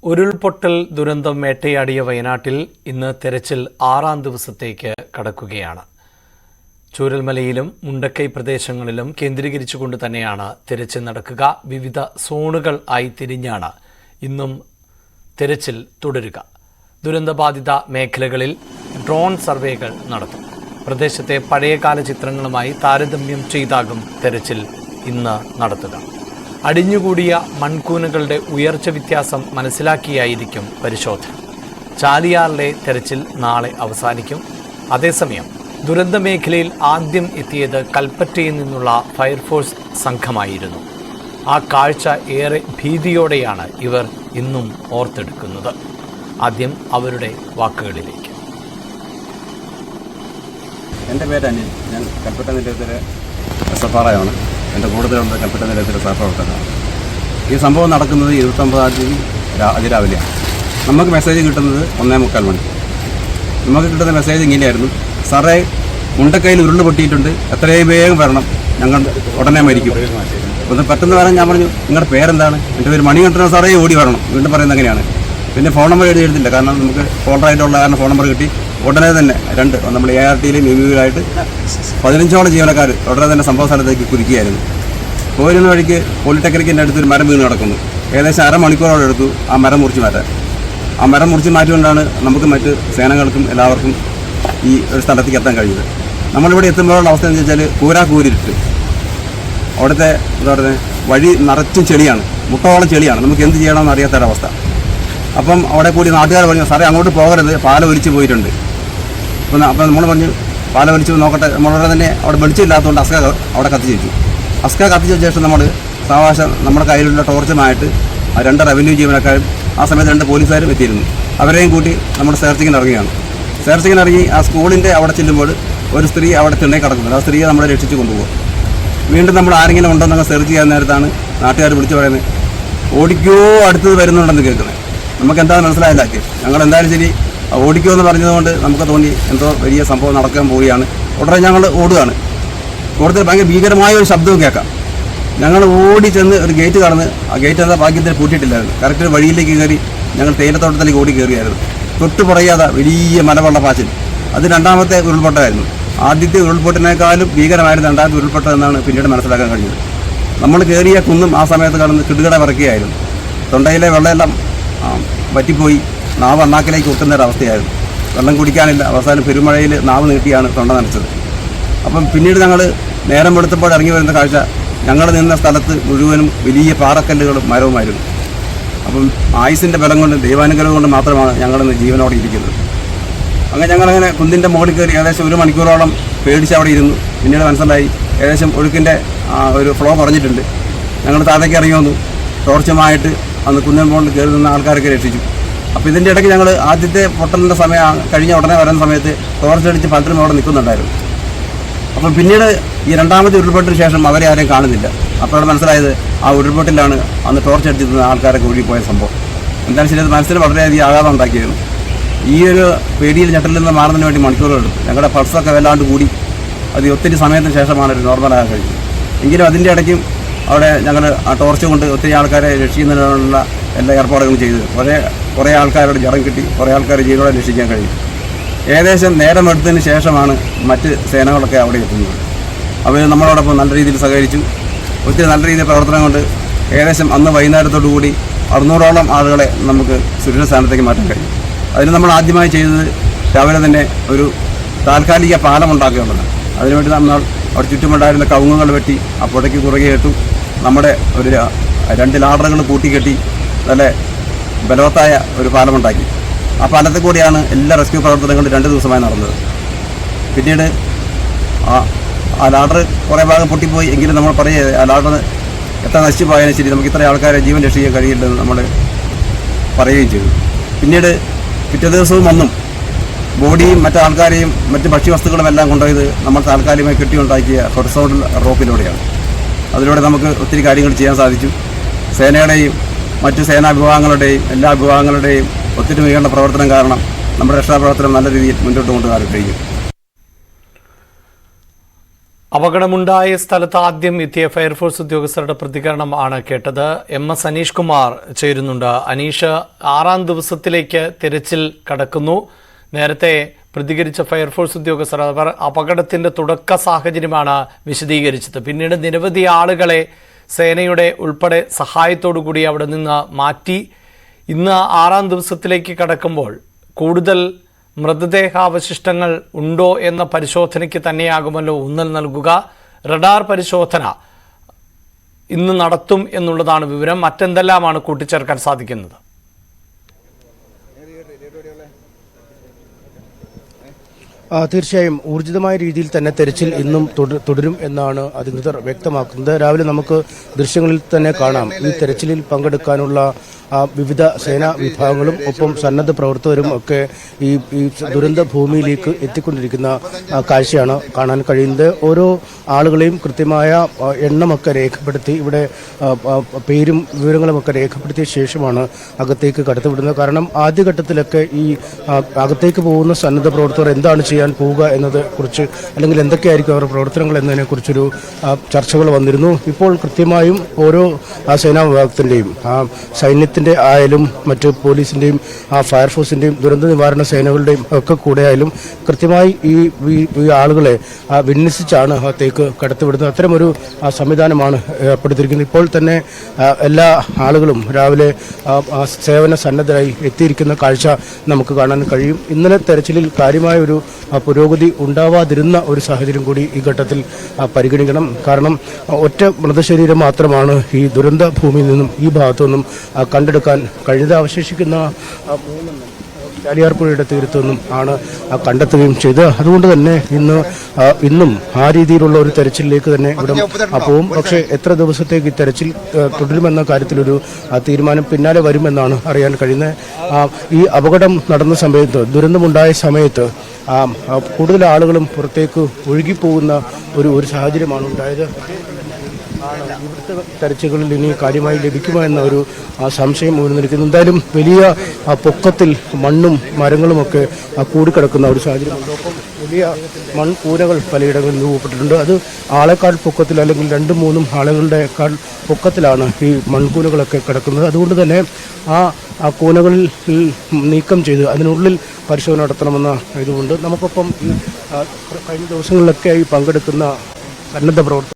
ഉരുൾപൊട്ടൽ ദുരന്തം വേട്ടയാടിയ വയനാട്ടിൽ ഇന്ന് തെരച്ചിൽ 6ാം ദിവസത്തേക്ക് കടക്കുകയാണ്. ചൂരൽമലയിലും മുണ്ടക്കൈ പ്രദേശങ്ങളിലും കേന്ദ്രീകരിച്ചുകൊണ്ട് തന്നെയാണ് തെരച്ചിൽ നടക്കുക. വിവിധ സോണുകൾ ആയി തിരിഞ്ഞാണ് ഇന്നും തെരച്ചിൽ തുടരുക. ദുരന്തബാധിത മേഖലകളിൽ ഡ്രോൺ സർവേകൾ നടത്തും. പ്രദേശത്തെ പഴയകാല ചിത്രങ്ങളുമായി താരതമ്യം ചെയ്താകും തെരച്ചിൽ ഇന്ന് നടത്തുക. അടിഞ്ഞുകൂടിയ മൺകൂനകളുടെ ഉയർച്ച വ്യത്യാസം മനസ്സിലാക്കിയായിരിക്കും പരിശോധന. ചാലിയാറിലെ തെരച്ചിൽ നാളെ അവസാനിക്കും. അതേസമയം ദുരന്ത മേഖലയിൽ ആദ്യം എത്തിയത് കൽപ്പറ്റയിൽ നിന്നുള്ള ഫയർഫോഴ്സ് സംഘമായിരുന്നു. ആ കാഴ്ച ഏറെ ഭീതിയോടെയാണ് ഇവർ ഇന്നും ഓർത്തെടുക്കുന്നത്. ആദ്യം അവരുടെ വാക്കുകളിലേക്ക്. എൻ്റെ പേര് അനിൽ. ഞാൻ കൽപ്പറ്റ നിലയത്തിലെ SFRയാണ്. എൻ്റെ കൂടുതലുള്ള കൽപ്പറ്റ നിലയത്തിലെ സഹപ്രവർത്തകനാണ്. ഈ സംഭവം നടക്കുന്നത് 29-ാം തീയതി അതിരാവിലെയാണ്. നമുക്ക് മെസ്സേജ് കിട്ടുന്നത് 1:45 മണി. നമുക്ക് കിട്ടുന്ന മെസ്സേജ് ഇങ്ങനെയായിരുന്നു: സാറേ, മുണ്ടക്കൈയിൽ ഉരുള് പൊട്ടിയിട്ടുണ്ട്, എത്രയും വേഗം വരണം, ഞങ്ങൾ ഉടനെ മരിക്കും. ഒന്ന് പെട്ടെന്ന് വരാൻ ഞാൻ പറഞ്ഞു, നിങ്ങളുടെ പേരെന്താണ്? എൻ്റെ പേര് മണികണ്ഠൻ സാറേ, ഓടി വരണം. വീണ്ടും പറയുന്നത് അങ്ങനെയാണ്. പിന്നെ ഫോൺ നമ്പർ എഴുതിയിട്ടില്ല, കാരണം നമുക്ക് ഫോൾഡറായിട്ടുള്ള കാരണം ഫോൺ നമ്പർ കിട്ടി. ഉടനെ തന്നെ നമ്മൾ ARTയിലും MUവിലായിട്ട് 15ഓളം ജീവനക്കാർ ഉടനെ തന്നെ സംഭവ സ്ഥലത്തേക്ക് കുതിക്കുകയായിരുന്നു. പോയിരുന്ന വഴിക്ക് പോളിടെക്നിക്കിൻ്റെ അടുത്തൊരു മരം വീണ് കിടക്കുന്നു. ഏകദേശം അരമണിക്കൂറോളം എടുത്തു ആ മരം മുറിച്ച് മാറ്റാൻ. ആ മരം മുറിച്ച് മാറ്റിക്കൊണ്ടാണ് നമുക്ക് മറ്റ് സേനകൾക്കും എല്ലാവർക്കും ഈ ഒരു സ്ഥലത്തേക്ക് എത്താൻ കഴിഞ്ഞത്. നമ്മളിവിടെ എത്തുമ്പോഴുള്ള അവസ്ഥ എന്ന് വെച്ചാൽ കൂരിട്ട് അവിടുത്തെ വഴി നിറച്ചും ചെളിയാണ്, മുട്ടോളം ചെളിയാണ്. നമുക്ക് എന്ത് ചെയ്യണമെന്ന് അറിയാത്തൊരവസ്ഥ. അപ്പം അവിടെ കൂടി നാട്ടുകാർ പറഞ്ഞു, സാറേ അങ്ങോട്ട് പോകരുത്, പാലം ഒലിച്ച് പോയിട്ടുണ്ട്. അപ്പം നമ്മൾ പറഞ്ഞു, പാലം ഒലിച്ച് നോക്കട്ടെ. നമ്മളുടെ തന്നെ അവിടെ വെളിച്ചമില്ലാത്തതുകൊണ്ട് അസ്ക അവിടെ കത്തിച്ച് വെച്ചു. അസ്ക കത്തിച്ച ശേഷം നമ്മൾ സാവകാശം നമ്മുടെ കയ്യിലുള്ള ടോർച്ചുമായിട്ട് 2 റവന്യൂ ജീവനക്കാരും ആ സമയത്ത് 2 പോലീസുകാരും എത്തിയിരുന്നു. അവരെയും കൂട്ടി നമ്മൾ സെർച്ചിങ്ങിന് ഇറങ്ങിയാണ്. സെർച്ചിങ്ങിന് ഇറങ്ങി ആ സ്കൂളിൻ്റെ അവിടെ ചെല്ലുമ്പോൾ ഒരു സ്ത്രീ അവിടെ തിണ്ണയിൽ കിടക്കുന്നുണ്ട്. ആ സ്ത്രീയെ നമ്മളെ രക്ഷിച്ച് കൊണ്ടുപോകും. വീണ്ടും നമ്മൾ ആരെങ്കിലും ഉണ്ടെന്നൊക്കെ സെർച്ച് ചെയ്യാൻ നേരത്താണ് നാട്ടുകാർ വിളിച്ചു പറയുന്നത്, ഓടിക്കോ അടുത്തത് വരുന്നുണ്ടെന്ന് കേൾക്കുന്നത്. നമുക്ക് എന്താണെന്ന് മനസ്സിലായില്ല. ഞങ്ങൾ എന്തായാലും ശരി ഓടിക്കോ എന്ന് പറഞ്ഞതുകൊണ്ട് നമുക്ക് തോന്നി എന്തോ വലിയ സംഭവം നടക്കാൻ പോവുകയാണ്. ഉടനെ ഞങ്ങൾ ഓടുകയാണ്. കൂടുതൽ ഭയങ്കര ഭീകരമായ ഒരു ശബ്ദവും കേൾക്കാം. ഞങ്ങൾ ഓടി ചെന്ന് ഒരു ഗേറ്റ് കടന്ന്, ആ ഗേറ്റ് എന്താ ഭാഗ്യത്തിൽ പൂട്ടിയിട്ടില്ലായിരുന്നു. കറക്റ്റ് വഴിയിലേക്ക് കയറി ഞങ്ങൾ തേയിലത്തോട്ടത്തിലേക്ക് ഓടി കയറിയായിരുന്നു. തൊട്ട് പറയാതെ വലിയ മലവെള്ളപ്പാച്ചിൽ. അത് 2ാമത്തെ ഉരുൾപൊട്ടലായിരുന്നു. ആദ്യത്തെ ഉരുൾപൊട്ടിനേക്കാളും ഭീകരമായിരുന്നു 2ാമത്തെ ഉരുൾപൊട്ടൽ എന്നാണ് പിന്നീട് മനസ്സിലാക്കാൻ കഴിഞ്ഞത്. നമ്മൾ കയറിയ കുന്നും ആ സമയത്ത് കടന്ന് കിടുകിട വിറക്കുകയായിരുന്നു. തൊണ്ടയിലെ വെള്ളമെല്ലാം വറ്റിപ്പോയി നാവ് അണ്ണാക്കിലേക്ക് ഒട്ടുന്നൊരവസ്ഥയായിരുന്നു. വെള്ളം കുടിക്കാനില്ല. അവസാനം പെരുമഴയിൽ നാവ് നീട്ടിയാണ് തൊണ്ട നനച്ചത്. അപ്പം പിന്നീട് ഞങ്ങൾ നേരം വെളുത്തപ്പോൾ ഇറങ്ങി വരുന്ന കാഴ്ച, ഞങ്ങൾ നിന്ന സ്ഥലത്ത് മുഴുവനും വലിയ പാറക്കല്ലുകളും മരവുമായിരുന്നു. അപ്പം ആയുസിൻ്റെ ബലം കൊണ്ട്, ദൈവാനുഗ്രഹം കൊണ്ട് മാത്രമാണ് ഞങ്ങളിന്ന് ജീവനോടെ ഇരിക്കുന്നത്. അങ്ങനെ ഞങ്ങളങ്ങനെ കുന്നിൻ്റെ മുകളിൽ കയറി ഏകദേശം 1 മണിക്കൂറോളം പേടിച്ച് അവിടെ ഇരുന്നു. പിന്നീട് മനസ്സിലായി ഏകദേശം ഒഴുക്കിൻ്റെ ഒരു ഫ്ലോ കുറഞ്ഞിട്ടുണ്ട്. ഞങ്ങൾ താഴേക്ക് ഇറങ്ങി വന്നു. ടോർച്ചുമായിട്ട് അന്ന് കുന്നിൻ മുകളിൽ കയറി നിന്ന ആൾക്കാരൊക്കെ രക്ഷിച്ചു. അപ്പോൾ ഇതിൻ്റെ ഇടയ്ക്ക് ഞങ്ങൾ ആദ്യത്തെ പൊട്ടലിൻ്റെ സമയം കഴിഞ്ഞ ഉടനെ വരുന്ന സമയത്ത് ടോർച്ചടിച്ച് പലരും അവിടെ നിൽക്കുന്നുണ്ടായിരുന്നു. അപ്പം പിന്നീട് ഈ 2ാമത്തെ ഉരുൾപൊട്ടിന് ശേഷം അവരെ ആരെയും കാണുന്നില്ല. അപ്പോൾ അവിടെ മനസ്സിലായത് ആ ഉരുൾപൊട്ടിലാണ് അന്ന് ടോർച്ചടിച്ച് നിന്ന ആൾക്കാരൊക്കെ ഒഴുകിപ്പോയ സംഭവം. എന്തായാലും ശരി, അത് മനസ്സിന് വളരെയധികം ആഘാതം ഉണ്ടാക്കിയിരുന്നു. ഈ ഒരു പേടിയിൽ ഞെട്ടലിൽ നിന്ന് മാറുന്നതിന് വേണ്ടി മണിക്കൂറുകൾ എടുത്തു. ഞങ്ങളുടെ പൾസൊക്കെ വല്ലാണ്ട് കൂടി. അത് ഒത്തിരി സമയത്തിന് ശേഷമാണ് ഒരു നോർമലാകാൻ കഴിഞ്ഞത്. എങ്കിലും അതിൻ്റെ ഇടയ്ക്കും അവിടെ ഞങ്ങൾ ആ ടോർച്ച് കൊണ്ട് ഒത്തിരി ആൾക്കാരെ രക്ഷിക്കുന്നതിനുള്ള എല്ലാ ഏർപ്പാടുകളും ചെയ്തു. കുറേ ആൾക്കാരുടെ ജഡം കിട്ടി, കുറേ ആൾക്കാരെ ജീവനോടെ രക്ഷിക്കാൻ കഴിയും. ഏകദേശം നേരം എടുത്തതിന് ശേഷമാണ് മറ്റ് സേനകളൊക്കെ അവിടെ എത്തുന്നത്. അവർ നമ്മളോടൊപ്പം നല്ല രീതിയിൽ സഹകരിച്ചു. ഒത്തിരി നല്ല രീതിയിൽ പ്രവർത്തനം കൊണ്ട് ഏകദേശം അന്ന് വൈകുന്നേരത്തോടു കൂടി 600ഓളം ആളുകളെ നമുക്ക് സുരക്ഷിത സ്ഥാനത്തേക്ക് മാറ്റാൻ കഴിയും. അതിന് നമ്മൾ ആദ്യമായി ചെയ്തത് രാവിലെ തന്നെ ഒരു താൽക്കാലിക പാലം ഉണ്ടാക്കുകയുള്ളതാണ്. അതിനുവേണ്ടി നമ്മൾ അവിടെ ചുറ്റുമുണ്ടായിരുന്ന കവുങ്ങുകൾ വെട്ടി ആ പുഴയ്ക്ക് കുറുകെ ഇട്ടു. നമ്മുടെ ഒരു 2 ലാഡറുകൾ കൂട്ടിക്കെട്ടി നല്ല ബലവത്തായ ഒരു പാലമുണ്ടാക്കി. ആ പാലത്തിൽ കൂടിയാണ് എല്ലാ റെസ്ക്യൂ പ്രവർത്തനങ്ങളും 2 ദിവസമായി നടന്നത്. പിന്നീട് ആ ലാഡർ കുറേ ഭാഗം പൊട്ടിപ്പോയി. എങ്കിലും നമ്മൾ പറയുക, ആ ലാഡർ എത്ര നശിച്ചു പോയാലും ശരി, നമുക്ക് ഇത്ര ആൾക്കാരെ ജീവൻ രക്ഷിക്കാൻ കഴിയില്ലെന്ന് നമ്മൾ പറയുകയും ചെയ്തു. പിന്നീട് പിറ്റേ ദിവസവും വന്നും ബോഡിയും മറ്റു ആൾക്കാരെയും മറ്റ് ഭക്ഷ്യവസ്തുക്കളും എല്ലാം കൊണ്ടുപോയത് നമ്മൾ താൽക്കാലികമായി കെട്ടിയുണ്ടാക്കിയ ഹൊറിസോണ്ടൽ റോപ്പിലൂടെയാണ്. അതിലൂടെ നമുക്ക് ഒത്തിരി കാര്യങ്ങൾ ചെയ്യാൻ സാധിച്ചു. സേനയുടെയും മറ്റ് സേനാ വിഭാഗങ്ങളുടെയും എല്ലാ വിഭാഗങ്ങളുടെയും ഒത്തൊരുമയുള്ള പ്രവർത്തനം കാരണം നമ്മുടെ രക്ഷാപ്രവർത്തനം നല്ല രീതിയിൽ മുന്നോട്ട് കൊണ്ടുപോകാൻ കഴിയും. അപകടമുണ്ടായ സ്ഥലത്ത് ആദ്യം എത്തിയ ഫയർഫോഴ്സ് ഉദ്യോഗസ്ഥരുടെ പ്രതികരണം ആണ് കേട്ടത്. MS അനീഷ് കുമാർ ചേരുന്നുണ്ട്. അനീഷ്, 6ാം ദിവസത്തിലേക്ക് തിരച്ചിൽ കടക്കുന്നു. നേരത്തെ പ്രതികരിച്ച ഫയർഫോഴ്സ് ഉദ്യോഗസ്ഥർ അവർ അപകടത്തിന്റെ തുടക്ക സാഹചര്യമാണ് വിശദീകരിച്ചത്. പിന്നീട് നിരവധി ആളുകളെ സേനയുടെ ഉൾപ്പെടെ സഹായത്തോടുകൂടി അവിടെ നിന്ന് മാറ്റി. ഇന്ന് 6ാം ദിവസത്തിലേക്ക് കടക്കുമ്പോൾ കൂടുതൽ മൃതദേഹാവശിഷ്ടങ്ങൾ ഉണ്ടോ എന്ന പരിശോധനയ്ക്ക് തന്നെയാകുമല്ലോ ഊന്നൽ നൽകുക. റഡാർ പരിശോധന ഇന്ന് നടത്തും എന്നുള്ളതാണ് വിവരം. മറ്റെന്തെല്ലാമാണ് കൂട്ടിച്ചേർക്കാൻ സാധിക്കുന്നത്? തീർച്ചയായും ഊർജിതമായ രീതിയിൽ തന്നെ തെരച്ചിൽ ഇന്നും തുടരും എന്നാണ് അധികൃതർ വ്യക്തമാക്കുന്നത്. രാവിലെ നമുക്ക് ദൃശ്യങ്ങളിൽ തന്നെ കാണാം ഈ തെരച്ചിലിൽ പങ്കെടുക്കാനുള്ള വിവിധ സേനാ വിഭാഗങ്ങളും ഒപ്പം സന്നദ്ധ പ്രവർത്തകരും ഒക്കെ ഈ ദുരന്ത ഭൂമിയിലേക്ക് എത്തിക്കൊണ്ടിരിക്കുന്ന കാഴ്ചയാണ് കാണാൻ കഴിയുന്നത്. ഓരോ ആളുകളെയും കൃത്യമായ എണ്ണമൊക്കെ രേഖപ്പെടുത്തി ഇവിടെ പേരും വിവരങ്ങളുമൊക്കെ രേഖപ്പെടുത്തിയ ശേഷമാണ് അകത്തേക്ക് കടത്തിവിടുന്നത്. കാരണം ആദ്യഘട്ടത്തിലൊക്കെ ഈ അകത്തേക്ക് പോകുന്ന സന്നദ്ധ പ്രവർത്തകർ എന്താണ് ചെയ്യാൻ പോവുക എന്നതിനെക്കുറിച്ച് അല്ലെങ്കിൽ എന്തൊക്കെയായിരിക്കും അവരുടെ പ്രവർത്തനങ്ങൾ എന്നതിനെക്കുറിച്ചൊരു ചർച്ചകൾ വന്നിരുന്നു. ഇപ്പോൾ കൃത്യമായും ഓരോ സേനാ വിഭാഗത്തിൻ്റെയും സൈന്യത്തിൻ്റെ ആയാലും മറ്റ് പോലീസിൻ്റെയും ഫയർഫോഴ്സിൻ്റെയും ദുരന്ത നിവാരണ സേനകളുടെയും ഒക്കെ കൂടെ ആയാലും കൃത്യമായി ഈ ആളുകളെ വിന്യസിച്ചാണ് അകത്തേക്ക് കടത്തിവിടുന്നത്. അത്തരമൊരു സംവിധാനമാണ് ഏർപ്പെടുത്തിയിരിക്കുന്നത്. ഇപ്പോൾ തന്നെ എല്ലാ ആളുകളും രാവിലെ സേവന സന്നദ്ധരായി എത്തിയിരിക്കുന്ന കാഴ്ച നമുക്ക് കാണാൻ കഴിയും. ഇന്നലെ തെരച്ചിലിൽ കാര്യമായ ഒരു പുരോഗതി ഉണ്ടാവാതിരുന്ന ഒരു സാഹചര്യം കൂടി ഈ ഘട്ടത്തിൽ പരിഗണിക്കണം. കാരണം ഒറ്റ മൃതശരീരം മാത്രമാണ് ഈ ദുരന്ത ഭൂമിയിൽ നിന്നും ഈ ഭാഗത്തു നിന്നും കണ്ടെടുക്കാൻ കഴിഞ്ഞത്. അവശേഷിക്കുന്ന 3 ചാലിയാർപ്പുഴയുടെ തീരത്തു നിന്നും ആണ് കണ്ടെത്തുകയും ചെയ്തത്. അതുകൊണ്ട് തന്നെ ഇന്നും ആ രീതിയിലുള്ള ഒരു തെരച്ചിലേക്ക് തന്നെ ഇവിടെ പോവും. പക്ഷേ എത്ര ദിവസത്തേക്ക് ഈ തെരച്ചിൽ തുടരുമെന്ന കാര്യത്തിലൊരു തീരുമാനം പിന്നാലെ വരുമെന്നാണ് അറിയാൻ കഴിയുന്നത്. ഈ അപകടം നടന്ന സമയത്ത്, ദുരന്തമുണ്ടായ സമയത്ത് കൂടുതൽ ആളുകളും പുറത്തേക്ക് ഒഴുകിപ്പോകുന്ന ഒരു സാഹചര്യമാണ് ഉണ്ടായത്. ഇവിടുത്തെ തെരച്ചിലുകളിൽ ഇനി കാര്യമായി ലഭിക്കുമോ എന്ന ഒരു സംശയം ഉയർന്നിരിക്കുന്നു. എന്തായാലും വലിയ പൊക്കത്തിൽ മണ്ണും മരങ്ങളുമൊക്കെ കൂടിക്കിടക്കുന്ന ഒരു സാഹചര്യമുണ്ട്. ഒപ്പം വലിയ മൺകൂനകൾ പലയിടങ്ങളിൽ രൂപപ്പെട്ടിട്ടുണ്ട്. അത് ആളെക്കാൾ പൊക്കത്തിൽ അല്ലെങ്കിൽ 2-3 ആളുകളുടെക്കാൾ പൊക്കത്തിലാണ് ഈ മൺകൂനകളൊക്കെ കിടക്കുന്നത്. അതുകൊണ്ട് തന്നെ ആ കൂനകളിൽ നീക്കം ചെയ്ത് അതിനുള്ളിൽ പരിശോധന നടത്തണമെന്ന ഇതുകൊണ്ട് നമുക്കൊപ്പം ഈ കഴിഞ്ഞ ദിവസങ്ങളിലൊക്കെ ഈ പങ്കെടുക്കുന്ന സന്നദ്ധ പ്രവർത്തകർ